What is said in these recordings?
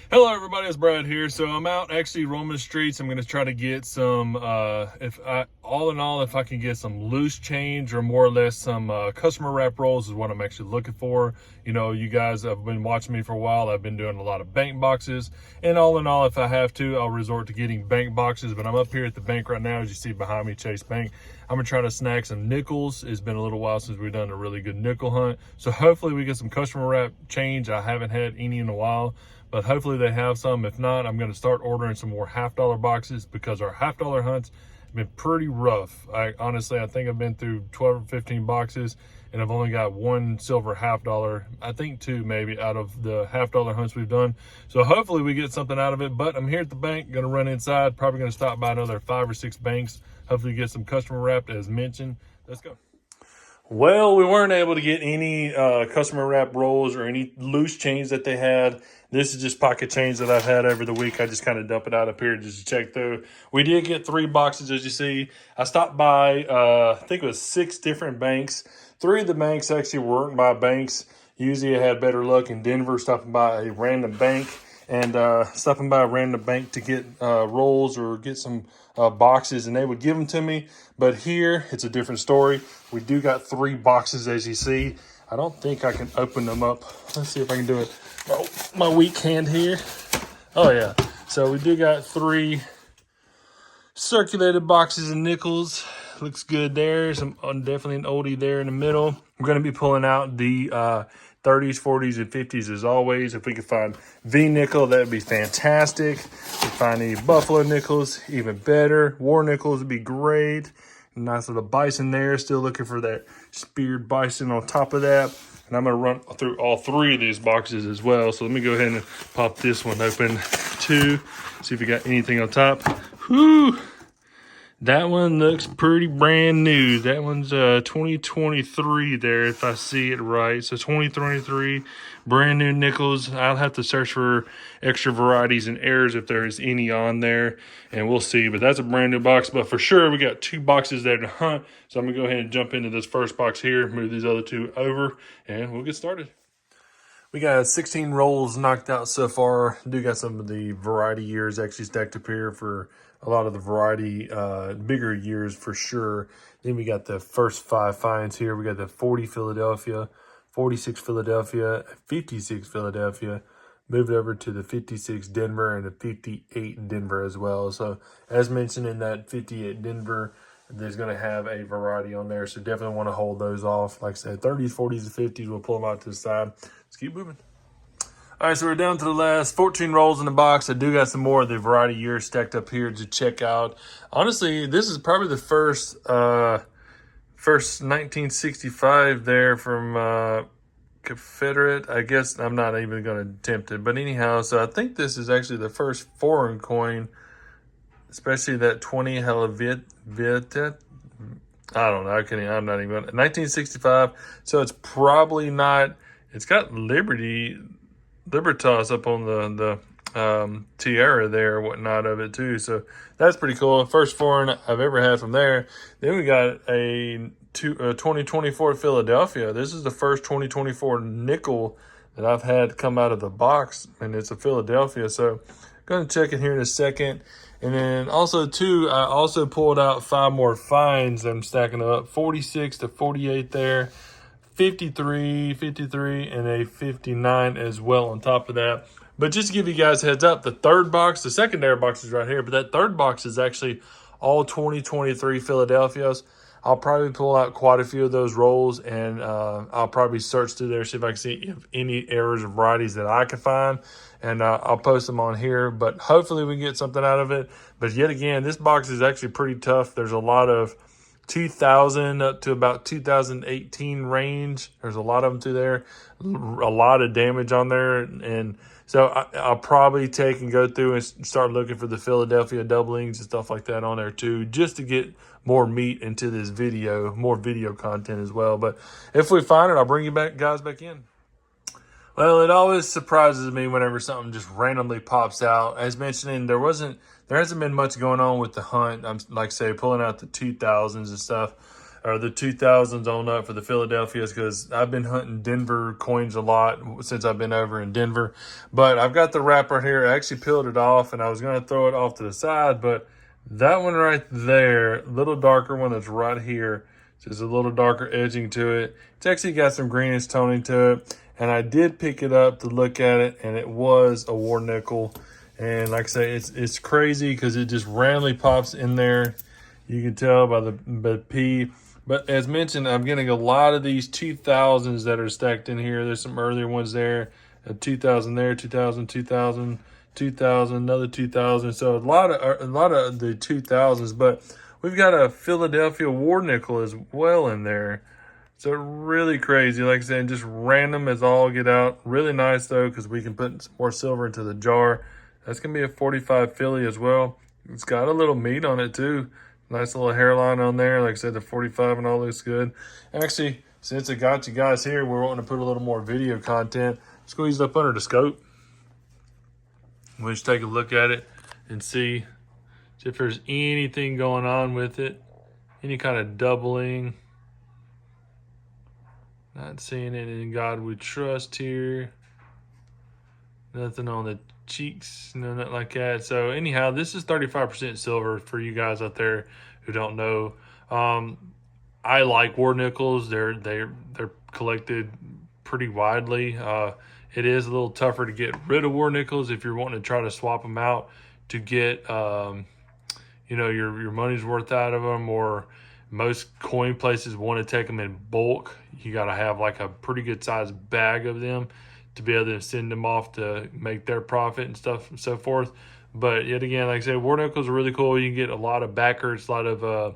Hello everybody, it's Brad here. So I'm out actually roaming the streets. I'm going to try to get some, if I can get some loose change or more or less some customer wrap rolls is what I'm actually looking for. You know, you guys have been watching me for a while. I've been doing a lot of bank boxes, and all in all, if I have to, I'll resort to getting bank boxes. But I'm up here at the bank right now, as you see behind me, Chase Bank. I'm going to try to snag some nickels. It's been a little while since we've done a really good nickel hunt. So hopefully we get some customer wrap change. I haven't had any in a while, but hopefully they have some. If not, I'm going to start ordering some more $half boxes because our $half hunts have been pretty rough. I think I've been through 12 or 15 boxes and I've only got one silver $half. I think two maybe out of the $half hunts we've done. So hopefully we get something out of it. But I'm here at the bank, going to run inside, probably going to stop by another 5 or 6 banks. Hopefully get some customer wrapped as mentioned. Let's go. Well, we weren't able to get any customer wrap rolls or any loose change that they had. This is just pocket change that I've had over the week. I just kind of dump it out up here just to check through. We did get 3 boxes, as you see. I stopped by, I think it was 6 different banks. 3 of the banks actually weren't by banks. Usually I had better luck in Denver stopping by a random bank and stopping by a random bank to get rolls or get some boxes, and they would give them to me. But here, it's a different story. We do got 3 boxes, as you see. I don't think I can open them up. Let's see if I can do it. Oh, my weak hand here. Oh, yeah. So we do got 3 circulated boxes of nickels. Looks good there. Definitely an oldie there in the middle. We're going to be pulling out the 30s, 40s, and 50s as always. If we could find V nickel, that would be fantastic. If we find any buffalo nickels, even better. War nickels would be great. Nice little bison there. Still looking for that speared bison on top of that. And I'm going to run through all 3 of these boxes as well. So let me go ahead and pop this one open too. See if we got anything on top. Whew. That one looks pretty brand new. That one's 2023 there, if I see it right. So 2023, brand new nickels. I'll have to search for extra varieties and errors if there is any on there, and we'll see. But that's a brand new box. But for sure, we got 2 boxes there to hunt. So I'm going to go ahead and jump into this first box here, move these other 2 over, and we'll get started. We got 16 rolls knocked out so far. Do got some of the variety years actually stacked up here for a lot of the variety bigger years for sure. Then we got the first 5 finds here. We got the 40 Philadelphia, 46 Philadelphia, 56 Philadelphia. Moved over to the 56 Denver and the 58 Denver as well. So as mentioned in that 58 Denver, there's going to have a variety on there. So definitely want to hold those off. Like I said, 30s, 40s, and 50s. We'll pull them out to the side. Let's keep moving. All right, so we're down to the last 14 rolls in the box. I do got some more of the variety years stacked up here to check out. Honestly, this is probably the first 1965 there from Confederate. I guess I'm not even going to attempt it. But anyhow, so I think this is actually the first foreign coin, especially that 20 Helvetia. I don't know. I'm not even going to. 1965. So it's probably not. It's got Libertas up on the tiara there, whatnot of it too. So that's pretty cool. First foreign I've ever had from there. Then we got a 2024 Philadelphia. This is the first 2024 nickel that I've had come out of the box, and it's a Philadelphia. So going to check it here in a second. And then also too, I also pulled out 5 more finds. I'm stacking up 46 to 48 there. 53, 53, and a 59 as well on top of that. But just to give you guys a heads up, the third box, the secondary box is right here, but that third box is actually all 2023 Philadelphias. I'll probably pull out quite a few of those rolls, and I'll probably search through there, see if I can see any errors or varieties that I can find, and I'll post them on here. But hopefully we can get something out of it. But yet again, this box is actually pretty tough. There's a lot of 2000 up to about 2018 range. There's a lot of them through there, a lot of damage on there. And so I'll probably take and go through and start looking for the Philadelphia doublings and stuff like that on there too, just to get more meat into this video, more video content as well. But if we find it, I'll bring you guys back in. Well, it always surprises me whenever something just randomly pops out. As mentioned, there hasn't been much going on with the hunt. I'm like say pulling out the 2000s and stuff. or the 2000s on up for the Philadelphias, because I've been hunting Denver coins a lot since I've been over in Denver. But I've got the wrapper here. I actually peeled it off, and I was going to throw it off to the side, but that one right there, little darker one that's right here, just a little darker edging to it. It's actually got some greenish toning to it, and I did pick it up to look at it, and it was a war nickel. And like I say, it's crazy because it just randomly pops in there. You can tell by the P. But as mentioned, I'm getting a lot of these 2000s that are stacked in here. There's some earlier ones there. A 2000 there, 2000, 2000, 2000, another 2000. So a lot of the 2000s. But we've got a Philadelphia war nickel as well in there. So really crazy. Like I said, just random as all get out. Really nice though, because we can put some more silver into the jar. That's going to be a 45 Philly as well. It's got a little meat on it too. Nice little hairline on there. Like I said, the 45 and all looks good. Actually, since I got you guys here, we're wanting to put a little more video content. Squeeze it up under the scope. We'll just take a look at it and see if there's anything going on with it. Any kind of doubling. Not seeing it in God We Trust here. Nothing on the cheeks, no, nothing like that. So anyhow, this is 35% silver for you guys out there who don't know. I like war nickels. They're collected pretty widely. It is a little tougher to get rid of war nickels if you're wanting to try to swap them out to get your money's worth out of them, or most coin places want to take them in bulk. You got to have like a pretty good sized bag of them to be able to send them off to make their profit and stuff and so forth. But yet again, like I said, war nickels are really cool. You can get a lot of backers, a lot of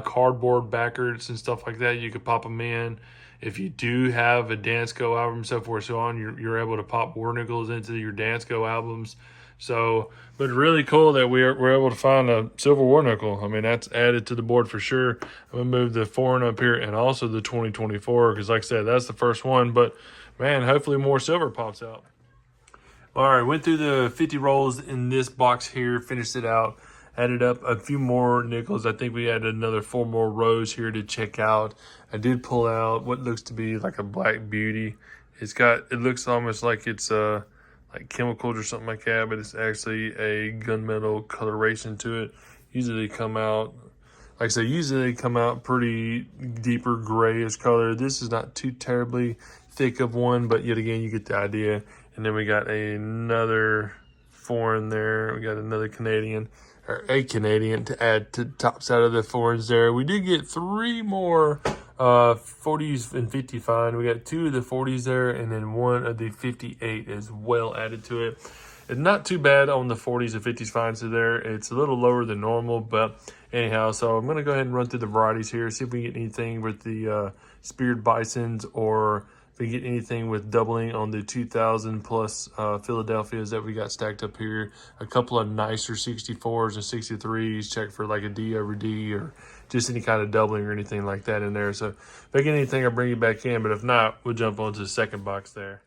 cardboard backers and stuff like that. You could pop them in. If you do have a Dansko album, so forth, so on, you're able to pop war nickels into your Dansko albums. So, but really cool that we're able to find a silver war nickel. I mean, that's added to the board for sure. I'm going to move the foreign up here and also the 2024, because like I said, that's the first one. But man, hopefully more silver pops out. All right, went through the 50 rolls in this box here, finished it out, added up a few more nickels. I think we added another 4 more rows here to check out. I did pull out what looks to be like a Black Beauty. It looks almost like it's like chemicals or something like that, but it's actually a gunmetal coloration to it. Usually they come out, like I said, usually they come out pretty deeper grayish color. This is not too terribly thick of one, but yet again, you get the idea. And then we got another foreign there. We got another Canadian, or a Canadian, to add to the top side of the foreigns there. We did get 3 more 40s and 50 fine. We got 2 of the 40s there, and then 1 of the 58 as well added to it. It's not too bad on the 40s and 50s fines there. It's a little lower than normal, but anyhow, so I'm going to go ahead and run through the varieties here, see if we get anything with the speared bisons, or if we get anything with doubling on the 2000 plus Philadelphias that we got stacked up here. A couple of nicer 64s and 63s. Check for like a D over D, or just any kind of doubling or anything like that in there. So if I get anything, I'll bring you back in. But if not, we'll jump on to the second box there.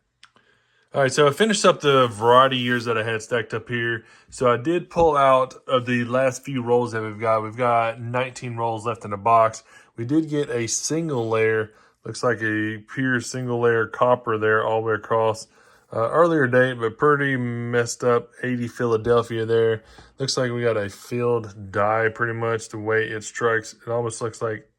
All right, so I finished up the variety years that I had stacked up here. So I did pull out of the last few rolls that we've got. We've got 19 rolls left in the box. We did get a single layer. Looks like a pure single layer copper there all the way across. Earlier date, but pretty messed up 80 Philadelphia there. Looks like we got a filled die pretty much the way it strikes. It almost looks like,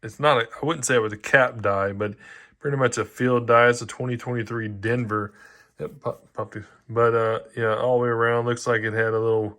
it's not, I wouldn't say it was a cap die, but pretty much a field die. It's a 2023 Denver. Yep, popped. But yeah, all the way around, looks like it had a little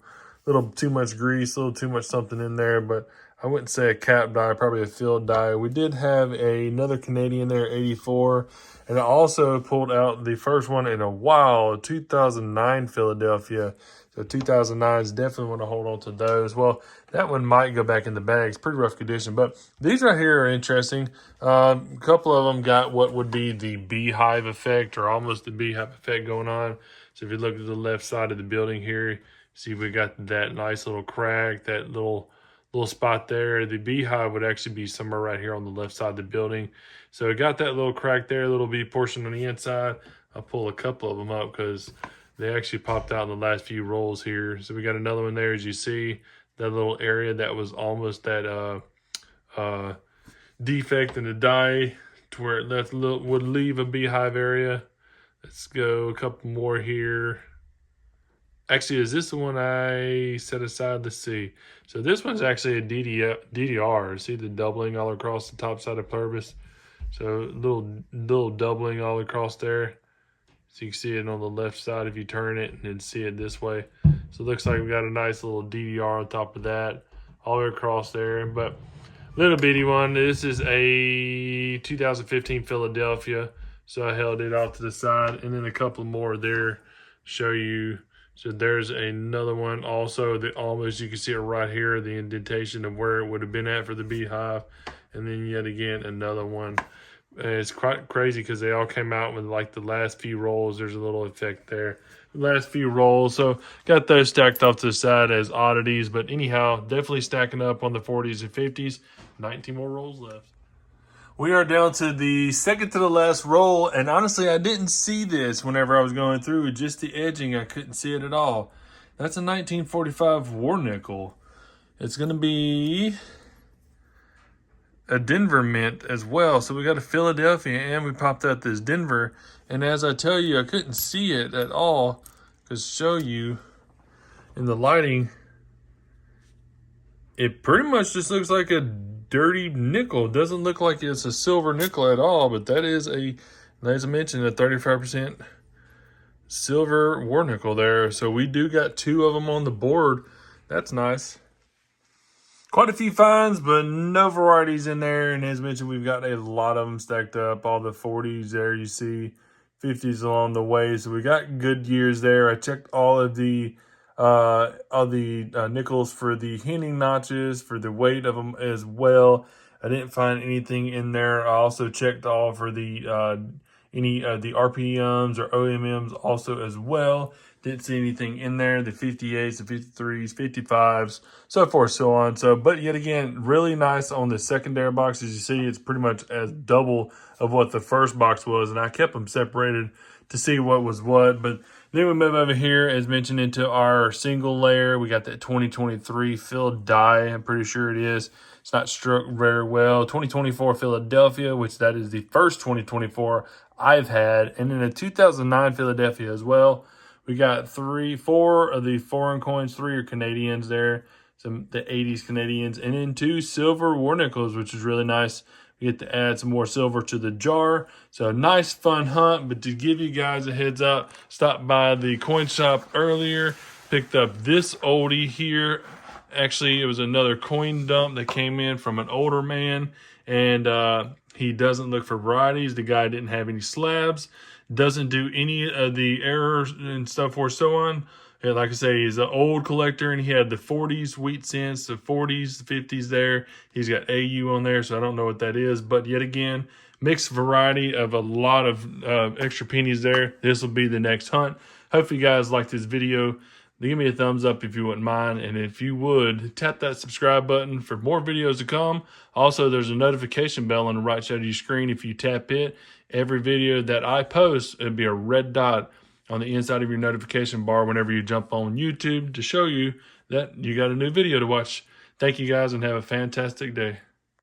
too much grease, a little too much something in there, but I wouldn't say a cap die, probably a field die. We did have another Canadian there, 84. And I also pulled out the first one in a while, 2009 Philadelphia. So 2009s, definitely want to hold on to those. Well, that one might go back in the bag. It's pretty rough condition. But these right here are interesting. A couple of them got what would be the beehive effect, or almost the beehive effect going on. So if you look at the left side of the building here, see we got that nice little crack, that little spot there. The beehive would actually be somewhere right here on the left side of the building. So it got that little crack there, little bee portion on the inside. I'll pull a couple of them up because they actually popped out in the last few rolls here. So we got another one there, as you see, that little area that was almost that defect in the die to where it would leave a beehive area. Let's go a couple more here. Actually, is this the one I set aside? Let's see. So this one's actually a DDR. See the doubling all across the top side of pelvis? So little doubling all across there. So you can see it on the left side if you turn it and then see it this way. So it looks like we got a nice little DDR on top of that, all the way across there. But little bitty one. This is a 2015 Philadelphia. So I held it off to the side, and then a couple more there show you. So there's another one also that almost, you can see it right here, the indentation of where it would have been at for the beehive. And then yet again, another one. It's quite crazy because they all came out with like the last few rolls. There's a little effect there. The last few rolls. So got those stacked off to the side as oddities. But anyhow, definitely stacking up on the 40s and 50s. 19 more rolls left. We are down to the second to the last roll, and honestly, I didn't see this whenever I was going through. Just the edging, I couldn't see it at all. That's a 1945 war nickel. It's going to be a Denver mint as well. So we got a Philadelphia, and we popped out this Denver. And as I tell you, I couldn't see it at all, because show you in the lighting, it pretty much just looks like a dirty nickel. It doesn't look like it's a silver nickel at all, but that is as I mentioned, a 35% silver war nickel there. So we do got two of them on the board. That's nice. Quite a few finds, but no varieties in there. And as mentioned, we've got a lot of them stacked up. All the 40s there, you see 50s along the way. So we got good years there. I checked all the nickels for the hinting notches, for the weight of them as well. I didn't find anything in there. I also checked all for the any of the RPMs or OMMs also as well. Didn't see anything in there. The 58s, the 53s, 55s, so forth, so on. So, but yet again, really nice on the secondary box. As you see, it's pretty much as double of what the first box was, and I kept them separated to see what was what. But then we move over here, as mentioned, into our single layer. We got that 2023 Phil die. I'm pretty sure it is. It's not struck very well. 2024 Philadelphia, which that is the first 2024 I've had. And then a 2009 Philadelphia as well. We got 4 of the foreign coins. 3 are Canadians there. The 80s Canadians. And then 2 silver war nickels, which is really nice. We get to add some more silver to the jar. So nice, fun hunt. But to give you guys a heads up, stopped by the coin shop earlier. Picked up this oldie here. Actually, it was another coin dump that came in from an older man. And he doesn't look for varieties. The guy didn't have any slabs. Doesn't do any of the errors and stuff or so on. And like I say, he's an old collector, and he had the 40s wheat cents, the 40s, the 50s there. He's got AU on there, so I don't know what that is. But yet again, mixed variety of a lot of extra pennies there. This will be the next hunt. Hopefully you guys like this video. Give me a thumbs up if you wouldn't mind. And if you would, tap that subscribe button for more videos to come. Also, there's a notification bell on the right side of your screen. If you tap it, every video that I post, it'll be a red dot on the inside of your notification bar whenever you jump on YouTube to show you that you got a new video to watch. Thank you guys, and have a fantastic day.